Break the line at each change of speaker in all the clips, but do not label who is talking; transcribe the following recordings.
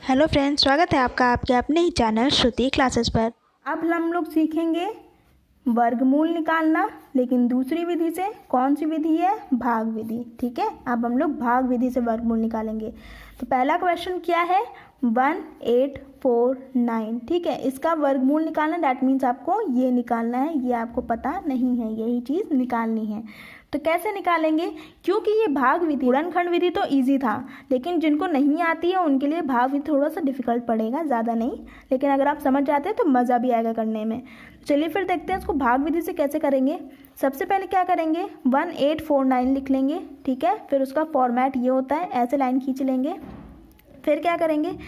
Hello friends, स्वागत है आपका आपके अपने ही चैनल श्रुति क्लासेस पर।
अब हम लोग सीखेंगे वर्गमूल निकालना, लेकिन दूसरी विधि से। कौन सी विधि है? भाग विधि। ठीक है, अब हम लोग भाग विधि से वर्गमूल निकालेंगे। तो पहला क्वेश्चन क्या है? 1849। ठीक है, इसका वर्गमूल निकालना, दैट मीन्स आपको ये निकालना है, ये आपको पता नहीं है, यही चीज़ निकालनी है। तो कैसे निकालेंगे? क्योंकि ये भाग विधि, गुणनखंड विधि तो इजी था, लेकिन जिनको नहीं आती है उनके लिए भाग विधि थोड़ा सा डिफिकल्ट पड़ेगा, ज़्यादा नहीं, लेकिन अगर आप समझ जाते हैं तो मज़ा भी आएगा करने में। चलिए फिर देखते हैं इसको भाग विधि से कैसे करेंगे। सबसे पहले क्या करेंगे? 1849 लिख लेंगे। ठीक है, फिर उसका फॉर्मेट ये होता है, ऐसे लाइन खींच लेंगे। फिर क्या करेंगे?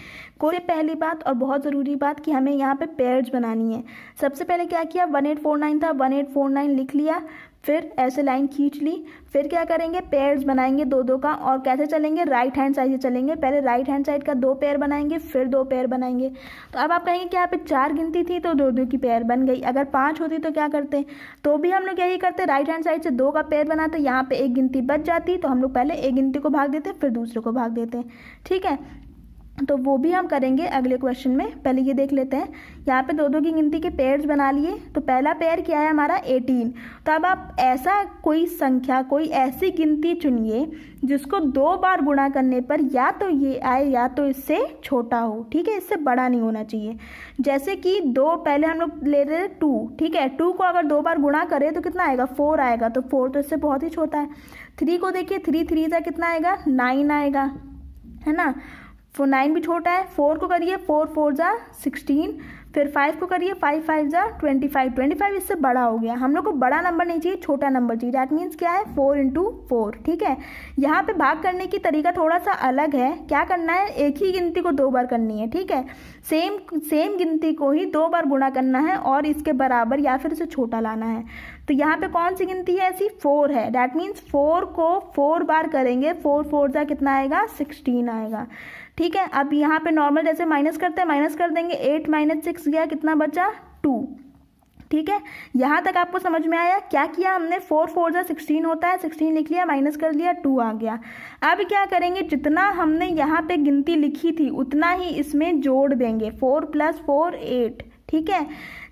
कोई पहली बात और बहुत ज़रूरी बात कि हमें यहाँ पे पेयर्स बनानी है। सबसे पहले क्या किया? 1849 था, 1849 लिख लिया, फिर ऐसे लाइन खींच ली। फिर क्या करेंगे? पेयर्स बनाएंगे दो दो का। और कैसे चलेंगे? राइट हैंड साइड से चलेंगे। पहले राइट हैंड साइड का 2 पेयर बनाएंगे, फिर 2 पेयर बनाएंगे। तो अब आप कहेंगे कि यहाँ पे 4 गिनती थी तो 2 की पेयर बन गई। अगर 5 होती तो क्या करते? तो भी हम लोग यही करते, राइट हैंड साइड से 2 का पेयर बनाते, यहाँ पे 1 गिनती बच जाती, तो हम लोग पहले एक गिनती को भाग देते, फिर दूसरे को भाग देते। ठीक है, तो वो भी हम करेंगे अगले क्वेश्चन में। पहले ये देख लेते हैं, यहाँ पे 2 की गिनती के पेयर्स बना लिए। तो पहला पेयर क्या है हमारा? 18। तो अब आप ऐसा कोई संख्या, कोई ऐसी गिनती चुनिए जिसको 2 बार गुणा करने पर या तो ये आए या तो इससे छोटा हो। ठीक है, इससे बड़ा नहीं होना चाहिए। जैसे कि 2, पहले हम लोग ले रहे 2। ठीक है, 2 को अगर 2 बार गुणा करें तो कितना आएगा? 4 आएगा। तो 4 तो इससे बहुत ही छोटा है। 3 को देखिए, 3 3 का कितना आएगा? 9 आएगा, है ना। 9 भी छोटा है। 4 को करिए, 4 4 जा 16। फिर 5 को करिए, 5 5 जा 25। 25 इससे बड़ा हो गया। हम लोग को बड़ा नंबर नहीं चाहिए, छोटा नंबर चाहिए। दैट मीन्स क्या है? 4 × 4। ठीक है, यहाँ पे भाग करने की तरीका थोड़ा सा अलग है। क्या करना है? एक ही गिनती को 2 बार करनी है। ठीक है, सेम गिनती को ही 2 बार गुणा करना है और इसके बराबर या फिर इसे छोटा लाना है। तो यहाँ पे कौन सी गिनती है ऐसी? 4 है। दैट मीन्स 4 को 4 बार करेंगे, 4 4 जा कितना आएगा? 16 आएगा। ठीक है, अब यहाँ पे नॉर्मल जैसे माइनस करते हैं, माइनस कर देंगे। 8 - 6 गया, कितना बचा? 2। ठीक है, यहाँ तक आपको समझ में आया? क्या किया हमने? 4 4 जा 16 होता है, 16 लिख लिया, माइनस कर लिया, 2 आ गया। अब क्या करेंगे? जितना हमने यहाँ पे गिनती लिखी थी उतना ही इसमें जोड़ देंगे। 4 + 4 8। ठीक है,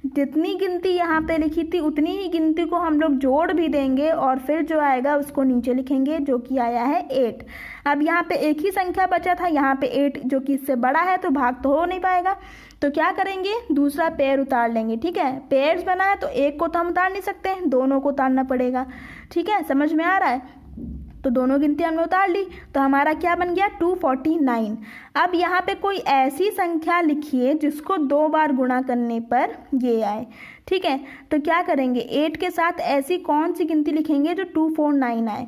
जितनी गिनती यहाँ पे लिखी थी उतनी ही गिनती को हम लोग जोड़ भी देंगे और फिर जो आएगा उसको नीचे लिखेंगे, जो कि आया है 8। अब यहाँ पे एक ही संख्या बचा था, यहाँ पे 8, जो कि इससे बड़ा है, तो भाग तो हो नहीं पाएगा। तो क्या करेंगे? दूसरा पेयर उतार लेंगे। ठीक है, पेयर्स बना है तो एक को तो हम उतार नहीं सकते, दोनों को उतारना पड़ेगा। ठीक है, समझ में आ रहा है? तो दोनों गिनती हमने उतार ली, तो हमारा क्या बन गया? 249। अब यहाँ पे कोई ऐसी संख्या लिखिए जिसको 2 बार गुणा करने पर ये आए। ठीक है, तो क्या करेंगे? 8 के साथ ऐसी कौन सी गिनती लिखेंगे जो 249 आए?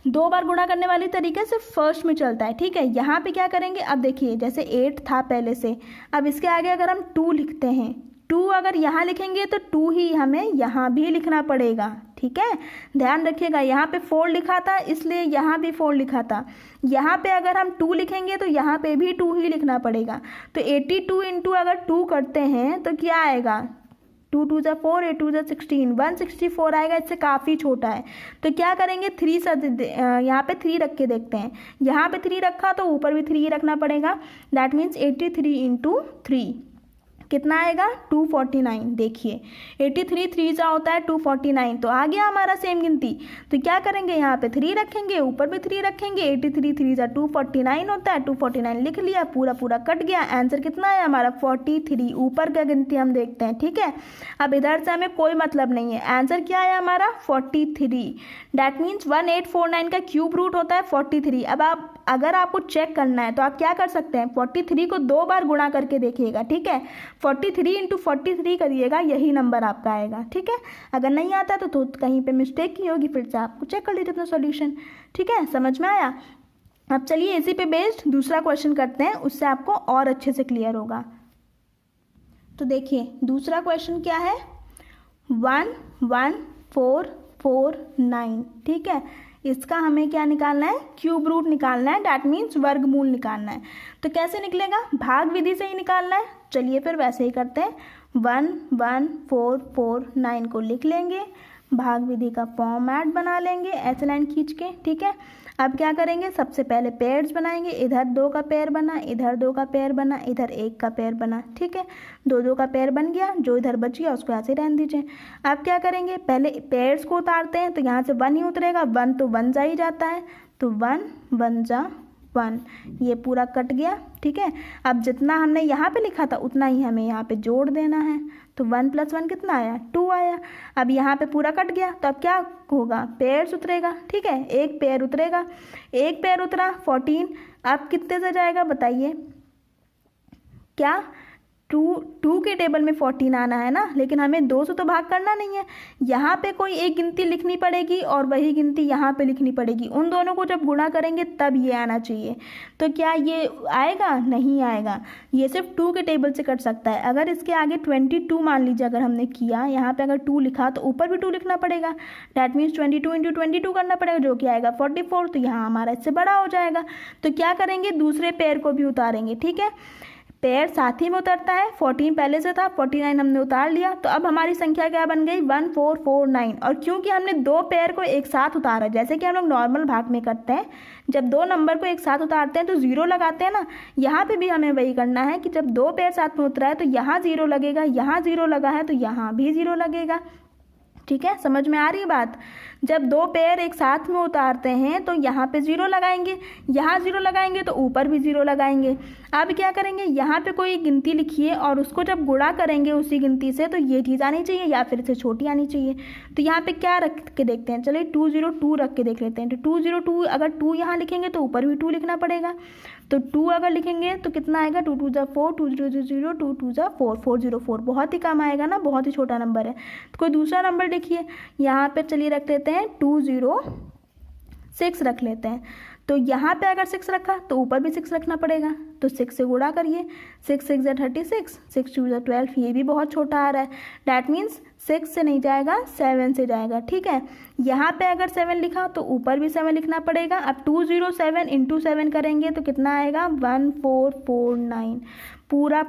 2 बार गुणा करने वाली तरीके से फर्स्ट में चलता है। ठीक है, यहाँ पे क्या करेंगे? अब देखिए, जैसे 8 था पहले से, अब इसके आगे अगर हम 2 लिखते हैं, 2 अगर यहाँ लिखेंगे तो 2 ही हमें यहाँ भी लिखना पड़ेगा। ठीक है, ध्यान रखिएगा, यहाँ पे 4 लिखा था इसलिए यहाँ भी 4 लिखा था। यहाँ पे अगर हम 2 लिखेंगे तो यहाँ पे भी 2 ही लिखना पड़ेगा। तो 82 × अगर 2 करते हैं तो क्या आएगा? 2 2 जा 4, 8 2 जा 16, 164 आएगा। इससे काफ़ी छोटा है। तो क्या करेंगे? 3 यहाँ पे 3 रख के देखते हैं। यहाँ पे 3 रखा तो ऊपर भी 3 रखना पड़ेगा। दैट मीन्स 83 × 3 कितना आएगा? 249। देखिए, 83 3 जा होता है 249, तो आ गया हमारा सेम गिनती। तो क्या करेंगे? यहाँ पे 3 रखेंगे, ऊपर भी 3 रखेंगे। 83 3 जा 249 होता है, 249 लिख लिया, पूरा पूरा कट गया। आंसर कितना है हमारा? 43। ऊपर का गिनती हम देखते हैं। ठीक है, अब इधर से हमें कोई मतलब नहीं है। आंसर क्या है हमारा? 43। डैट मीन्स 1849 का क्यूब रूट होता है 43। अब अगर आपको चेक करना है तो आप क्या कर सकते हैं? 43 को 2 बार गुणा करके देखिएगा। ठीक है, 43 × 43 करिएगा, यही नंबर आपका आएगा। ठीक है, अगर नहीं आता तो कहीं पे मिस्टेक की होगी, फिर से आपको चेक कर लीजिए अपना सॉल्यूशन। ठीक है, समझ में आया? अब चलिए इसी पे बेस्ड दूसरा क्वेश्चन करते हैं, उससे आपको और अच्छे से क्लियर होगा। तो देखिए, दूसरा क्वेश्चन क्या है? 11449। ठीक है, इसका हमें क्या निकालना है? क्यूब रूट निकालना है। डैट मीन्स वर्गमूल निकालना है। तो कैसे निकलेगा? भाग विधि से ही निकालना है। चलिए फिर वैसे ही करते हैं। 11449 को लिख लेंगे, भाग विधि का फॉर्मेट बना लेंगे, ऐसे लाइन खींच के। ठीक है, अब क्या करेंगे, सबसे पहले पेयर्स बनाएंगे। इधर 2 का पेयर बना, इधर 2 का पेयर बना, इधर 1 का पेयर बना, ठीक है। 2 का पेयर बन गया, जो इधर बच गया उसको ऐसे रहने दीजिए। अब क्या करेंगे, पहले पेयर्स को उतारते हैं, तो यहाँ से 1 ही उतरेगा, 1 तो 1 जा ही जाता है, तो 1 1 जा 1, ये पूरा कट गया, ठीक है। अब जितना हमने यहाँ पे लिखा था उतना ही हमें यहाँ पे जोड़ देना है, तो 1 + 1 कितना आया, 2 आया। अब यहाँ पे पूरा कट गया, तो अब क्या होगा, पेयर्स उतरेगा, ठीक है, एक पेयर उतरेगा, एक पेयर उतरा 14। अब कितने से जाएगा बताइए, क्या 2 के टेबल में 14 आना है ना, लेकिन हमें 2 से तो भाग करना नहीं है। यहाँ पे कोई एक गिनती लिखनी पड़ेगी और वही गिनती यहाँ पे लिखनी पड़ेगी, उन दोनों को जब गुणा करेंगे तब ये आना चाहिए। तो क्या ये आएगा, नहीं आएगा, ये सिर्फ 2 के टेबल से कट सकता है। अगर इसके आगे 22 मान लीजिए अगर हमने किया, यहाँ पे अगर 2 लिखा तो ऊपर भी 2 लिखना पड़ेगा, डैट मीन्स 22 × 22 करना पड़ेगा, जो कि आएगा 44, तो यहाँ हमारा इससे बड़ा हो जाएगा। तो क्या करेंगे, दूसरे पेयर को भी उतारेंगे, ठीक है। पेयर साथ ही में उतरता है, 14 पहले से था, 49 हमने उतार लिया, तो अब हमारी संख्या क्या बन गई, 1449। और क्योंकि हमने 2 पेयर को एक साथ उतारा, जैसे कि हम लोग नॉर्मल भाग में करते हैं, जब 2 नंबर को एक साथ उतारते हैं तो 0 लगाते हैं ना, यहाँ पे भी हमें वही करना है कि जब 2 पेयर साथ में उतरा है तो यहाँ 0 लगेगा, यहाँ 0 लगा है तो यहाँ भी 0 लगेगा, ठीक है। समझ में आ रही है बात। जब 2 पेयर एक साथ में उतारते हैं तो यहाँ पे 0 लगाएंगे, यहाँ 0 लगाएंगे तो ऊपर भी 0 लगाएंगे। अब क्या करेंगे, यहाँ पे कोई गिनती लिखिए और उसको जब गुणा करेंगे उसी गिनती से, तो ये चीज़ आनी चाहिए या फिर इससे छोटी आनी चाहिए। तो यहाँ पे क्या रख के देखते हैं, चलिए 202 रख के देख लेते हैं। तो 202, अगर 2 यहाँ लिखेंगे तो ऊपर भी 2 लिखना पड़ेगा, तो 2 अगर लिखेंगे तो कितना आएगा, 2 2 जा 4, 2 0 0, 2 2 जा 4, 404, बहुत ही कम आएगा ना, बहुत ही छोटा नंबर है। तो कोई दूसरा नंबर देखिए, यहाँ पे चलिए रख लेते हैं 206 रख लेते हैं। तो यहाँ पे अगर 6 रखा तो ऊपर भी 6 रखना पड़ेगा, तो 6 से गुणा करिए, 6 6 जा 36, 6 2 जा 12, ये भी बहुत छोटा आ रहा है, डैट मीन्स 6 से नहीं जाएगा, 7 से जाएगा, ठीक है। यहाँ पे अगर 7 लिखा तो ऊपर भी 7 लिखना पड़ेगा। अब 207 × 7 करेंगे तो कितना आएगा, 1449, पूरा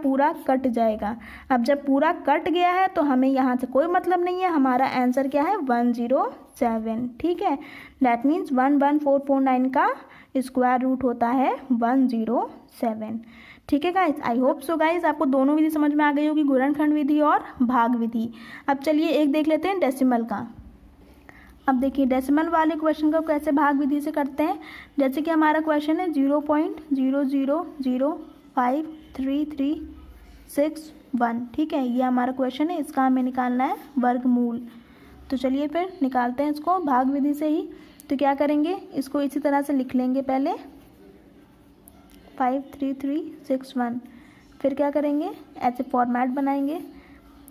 कट जाएगा। अब जब पूरा कट गया है तो हमें यहाँ से कोई मतलब नहीं है, हमारा आंसर क्या है, 107, ठीक है। डैट मीन्स 11449 का स्क्वायर रूट होता है 107, ठीक है guys. I hope so guys आपको दोनों विधि समझ में आ गई होगी, गुणनखंड विधि और भाग विधि। अब चलिए एक देख लेते हैं डेसिमल का। अब देखिए डेसिमल वाले क्वेश्चन को कैसे भाग विधि से करते हैं। जैसे कि हमारा क्वेश्चन है 0.0005336 ठीक है, ये हमारा क्वेश्चन है, इसका हमें निकालना है वर्गमूल। तो चलिए फिर निकालते हैं इसको भाग विधि से ही। तो क्या करेंगे, इसको इसी तरह से लिख लेंगे पहले 53361, फिर क्या करेंगे, ऐसे फॉर्मेट बनाएंगे।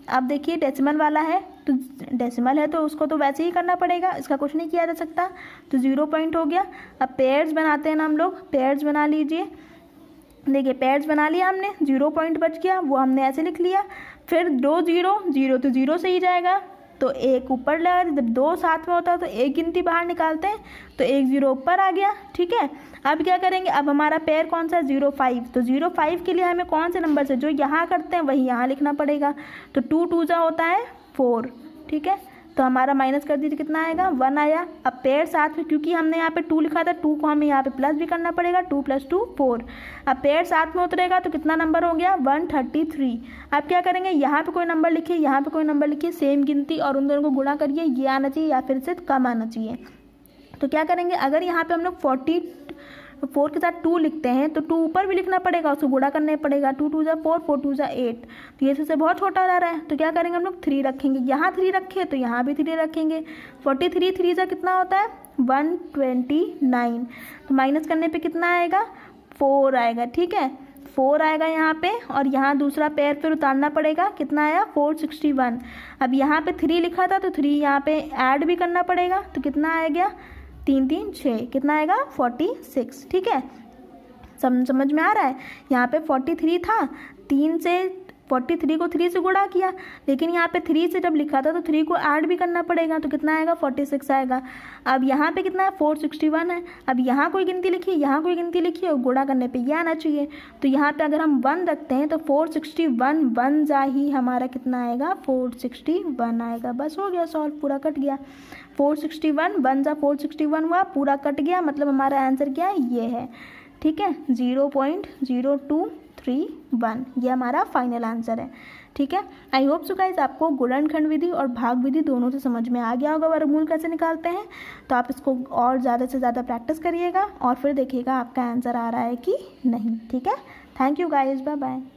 अब देखिए डेसिमल वाला है, तो डेसिमल है तो उसको तो वैसे ही करना पड़ेगा, इसका कुछ नहीं किया जा सकता, तो 0 पॉइंट हो गया। अब पेयर्स बनाते हैं ना हम लोग, पेयर्स बना लीजिए। देखिए पेयर्स बना लिया हमने, 0 पॉइंट बच गया, वो हमने ऐसे लिख लिया। फिर 2 0 0 तो 0 से ही जाएगा, तो 1 ऊपर लगा, जब 2 साथ में होता है तो एक गिनती बाहर निकालते हैं, तो 1 0 ऊपर आ गया, ठीक है। अब क्या करेंगे, अब हमारा पेयर कौन सा है, 05, तो 05 के लिए हमें कौन से नंबर से जो यहाँ करते हैं वही यहाँ लिखना पड़ेगा। तो 2 2 जा होता है 4, ठीक है। तो हमारा माइनस कर दीजिए, कितना आएगा, 1 आया। अब पेयर साथ में, क्योंकि हमने यहाँ पे 2 लिखा था, 2 को हमें यहाँ पे प्लस भी करना पड़ेगा, 2 + 2 4। अब पेयर साथ में उतरेगा तो कितना नंबर हो गया, 133। अब क्या करेंगे, यहाँ पे कोई नंबर लिखिए, यहाँ पे कोई नंबर लिखिए, सेम गिनती और उन दोनों को गुणा करिए, ये आना चाहिए या फिर से कम आना चाहिए। तो क्या करेंगे, अगर यहाँ पे हम लोग 44 के साथ 2 लिखते हैं तो 2 ऊपर भी लिखना पड़ेगा, उसको गुणा करना पड़ेगा, 2 2 जा 4, 4 2 जा 8, तो ये से बहुत छोटा आ रहा है। तो क्या करेंगे, हम लोग 3 रखेंगे, यहाँ 3 रखे तो यहाँ भी 3 रखेंगे। 43 3 जा कितना होता है, 129, तो माइनस करने पे कितना आएगा, 4 आएगा, ठीक है। 4 आएगा यहाँ पे, और यहाँ दूसरा पेयर फिर उतारना पड़ेगा, कितना आया, 461। अब यहाँ पे 3 लिखा था तो 3 यहाँ पे ऐड भी करना पड़ेगा, तो कितना आ गया, 3 3 6, कितना आएगा, 46, ठीक है। समझ में आ रहा है। यहाँ पे 43 था, 3 से 43 को 3 से गुणा किया, लेकिन यहाँ पे 3 से जब लिखा था तो 3 को ऐड भी करना पड़ेगा, तो कितना आएगा 46 आएगा। अब यहाँ पे कितना है 461 है। अब यहाँ कोई गिनती लिखी, यहाँ कोई गिनती लिखी और गुणा करने पे ये आना चाहिए। तो यहाँ पे अगर हम 1 रखते हैं तो 461 1 जा ही हमारा कितना आएगा 461 आएगा। बस हो गया सॉल्व, पूरा कट गया। 461 1 जा 461 हुआ, पूरा कट गया, मतलब हमारा आंसर क्या है ये है। ठीक है, 0.0231 ये हमारा फाइनल आंसर है। ठीक है, आई होप सो गाइस आपको गुणनखंड विधि और भाग विधि दोनों से समझ में आ गया होगा वर्गमूल कैसे निकालते हैं। तो आप इसको और ज़्यादा से ज़्यादा प्रैक्टिस करिएगा और फिर देखिएगा आपका आंसर आ रहा है कि नहीं। ठीक है, thank you guys, bye bye.